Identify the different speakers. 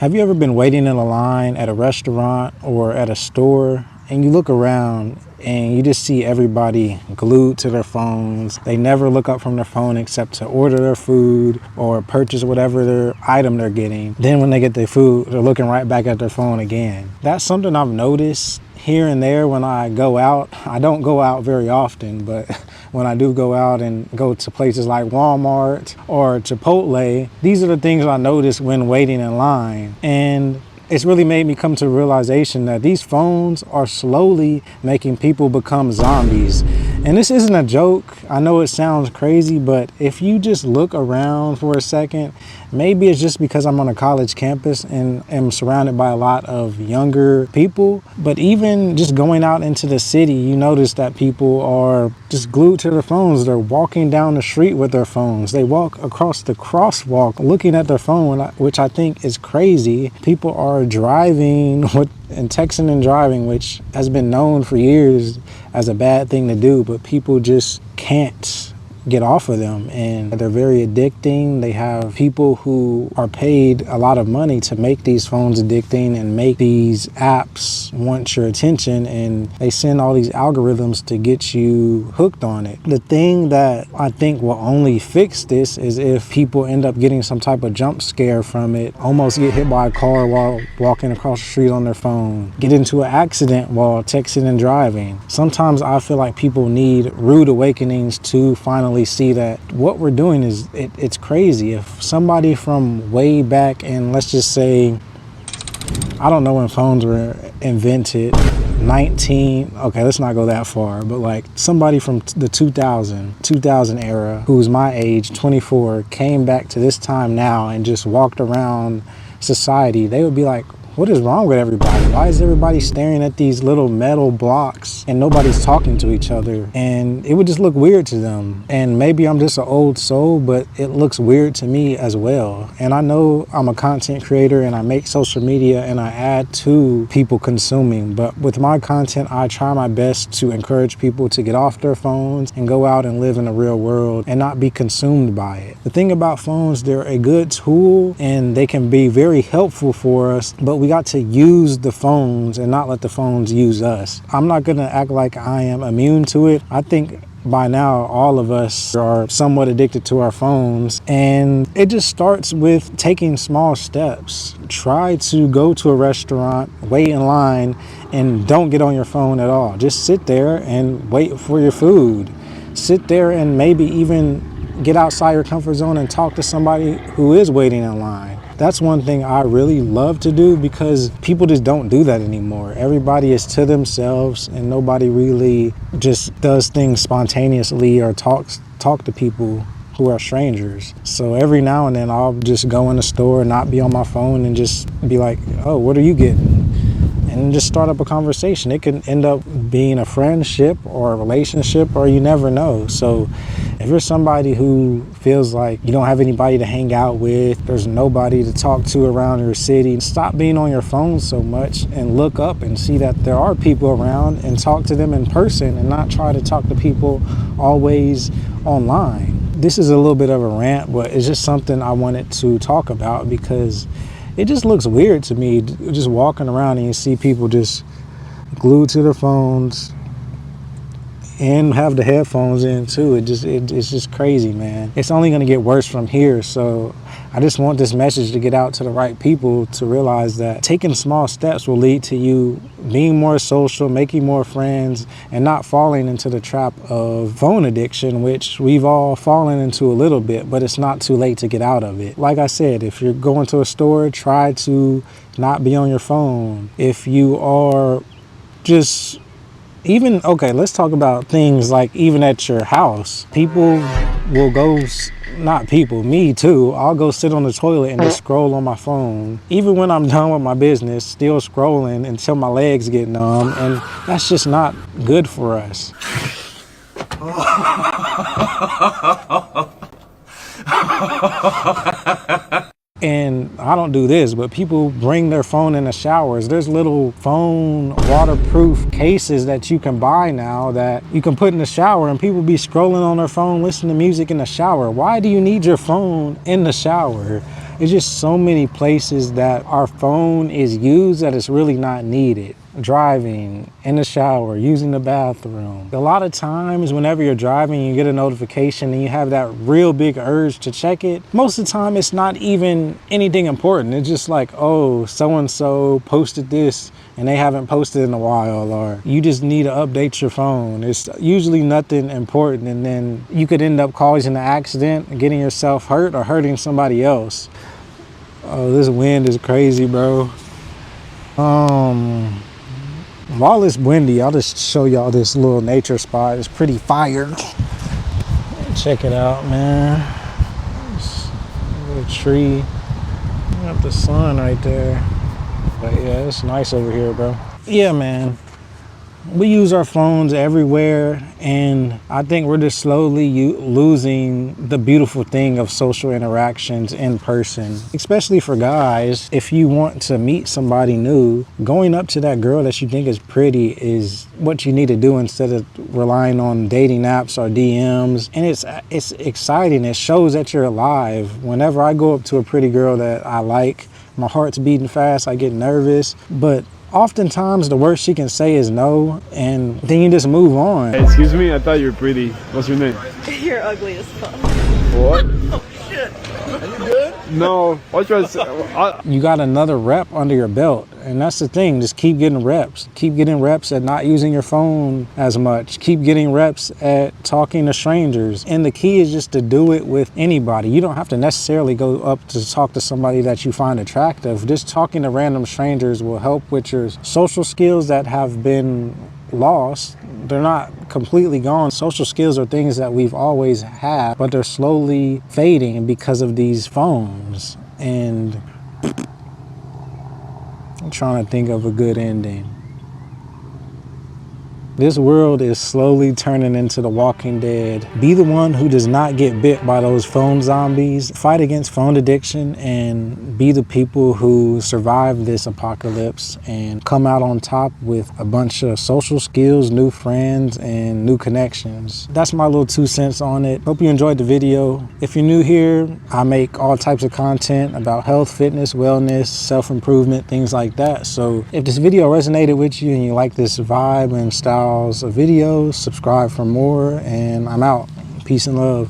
Speaker 1: Have you ever been waiting in a line at a restaurant or at a store and you look around and you just see everybody glued to their phones? They never look up from their phone except to order their food or purchase whatever their item they're getting. Then when they get their food, they're looking right back at their phone again. That's something I've noticed here and there when I go out. I don't go out very often, but when I do go out and go to places like Walmart or Chipotle, these are the things I notice when waiting in line. And it's really made me come to the realization that these phones are slowly making people become zombies. And this isn't a joke. I know it sounds crazy, but if you just look around for a second, maybe it's just because I'm on a college campus and am surrounded by a lot of younger people. But even just going out into the city, you notice that people are just glued to their phones. They're walking down the street with their phones. They walk across the crosswalk looking at their phone, which I think is crazy. People are driving and texting and driving, which has been known for years as a bad thing to do, but people just can't get off of them, and they're very addicting. They have people who are paid a lot of money to make these phones addicting and make these apps want your attention, and they send all these algorithms to get you hooked on it. The thing that I think will only fix this is if people end up getting some type of jump scare from it, almost get hit by a car while walking across the street on their phone, get into an accident while texting and driving. Sometimes I feel like people need rude awakenings to finally see that what we're doing is it's crazy. If somebody from way back in, let's just say, I don't know when phones were invented, okay, let's not go that far, but like somebody from the 2000 era who's my age, 24, came back to this time now and just walked around society, they would be like, what is wrong with everybody? Why is everybody staring at these little metal blocks and nobody's talking to each other? And it would just look weird to them. And maybe I'm just an old soul, but it looks weird to me as well. And I know I'm a content creator and I make social media and I add to people consuming. But with my content, I try my best to encourage people to get off their phones and go out and live in the real world and not be consumed by it. The thing about phones, they're a good tool and they can be very helpful for us, but we got to use the phones and not let the phones use us. I'm not gonna act like I am immune to it. I think by now all of us are somewhat addicted to our phones, and it just starts with taking small steps. Try to go to a restaurant, wait in line, and don't get on your phone at all. Just sit there and wait for your food. Sit there and maybe even get outside your comfort zone and talk to somebody who is waiting in line. That's one thing I really love to do because people just don't do that anymore. Everybody is to themselves and nobody really just does things spontaneously or talk to people who are strangers. So every now and then I'll just go in the store, not be on my phone, and just be like, oh, what are you getting? And just start up a conversation. It can end up being a friendship or a relationship, or you never know. So if you're somebody who feels like you don't have anybody to hang out with, there's nobody to talk to around your city, stop being on your phone so much and look up and see that there are people around and talk to them in person and not try to talk to people always online. This is a little bit of a rant, but it's just something I wanted to talk about because it just looks weird to me, just walking around and you see people just glued to their phones and have the headphones in too. It's just crazy, man. It's only gonna get worse from here. So I just want this message to get out to the right people to realize that taking small steps will lead to you being more social, making more friends, and not falling into the trap of phone addiction, which we've all fallen into a little bit, but it's not too late to get out of it. Like I said, if you're going to a store, try to not be on your phone. If you are just okay, let's talk about things like even at your house. People will go, not people, me too, I'll go sit on the toilet and just scroll on my phone. Even when I'm done with my business, still scrolling until my legs get numb, and that's just not good for us. And I don't do this, but people bring their phone in the showers. There's little phone waterproof cases that you can buy now that you can put in the shower, and people be scrolling on their phone, listening to music in the shower. Why do you need your phone in the shower? It's just so many places that our phone is used that it's really not needed. Driving, in the shower, using the bathroom. A lot of times whenever you're driving, you get a notification and you have that real big urge to check it. Most of the time it's not even anything important. It's just like, oh, so-and-so posted this and they haven't posted in a while, or you just need to update your phone. It's usually nothing important, and then you could end up causing an accident, getting yourself hurt or hurting somebody else. Oh, this wind is crazy, bro. While it's windy, I'll just show y'all this little nature spot. It's pretty fire. Check it out, man. It's a little tree. You got the sun right there. But yeah, it's nice over here, bro. Yeah, man. We use our phones everywhere, and I think we're just slowly losing the beautiful thing of social interactions in person. Especially for guys, if you want to meet somebody new, going up to that girl that you think is pretty is what you need to do instead of relying on dating apps or DMs. And it's exciting. It shows that you're alive. Whenever I go up to a pretty girl that I like, my heart's beating fast, I get nervous, but oftentimes the worst she can say is no, and then you just move on.
Speaker 2: Hey, excuse me, I thought you were pretty. What's your name?
Speaker 3: You're ugly as fuck.
Speaker 2: What?
Speaker 3: Oh shit. Are you good?
Speaker 2: No, I try to say,
Speaker 1: You got another rep under your belt, and that's the thing. Just keep getting reps. Keep getting reps at not using your phone as much. Keep getting reps at talking to strangers. And the key is just to do it with anybody. You don't have to necessarily go up to talk to somebody that you find attractive. Just talking to random strangers will help with your social skills that have been lost. They're not completely gone. Social skills are things that we've always had, but they're slowly fading because of these phones. And I'm trying to think of a good ending. This world is slowly turning into The Walking Dead. Be the one who does not get bit by those phone zombies. Fight against phone addiction and be the people who survive this apocalypse and come out on top with a bunch of social skills, new friends, and new connections. That's my little 2 cents on it. Hope you enjoyed the video. If you're new here, I make all types of content about health, fitness, wellness, self-improvement, things like that. So if this video resonated with you and you like this vibe and style of videos, subscribe for more, and I'm out. Peace and love.